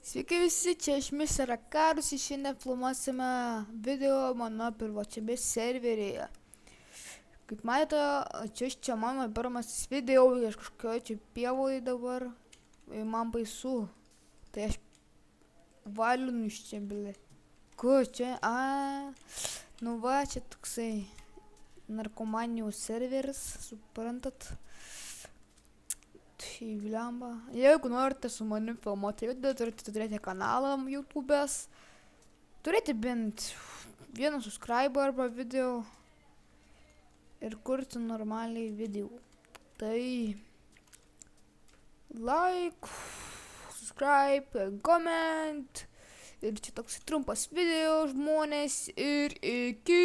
Sveiki visi, čia aš Mr. Karus ir šiandien filmuosime video mano privačiame serveryje. Kaip matote, čia mano pirmasis video, aš kažkokio čia pievoje dabar, man baisu, tai aš valinu iš čia, bile. Kur čia, nu va, čia toksai narkomanijos serveris, suprantat. Blemba. Jeigu norite su manim filmuoti video, turite turėti kanalą YouTube'as, turėti bent vieną subscriber arba video ir kurti normaliai video. Tai like, subscribe, comment ir čia toks trumpas video žmonės ir iki.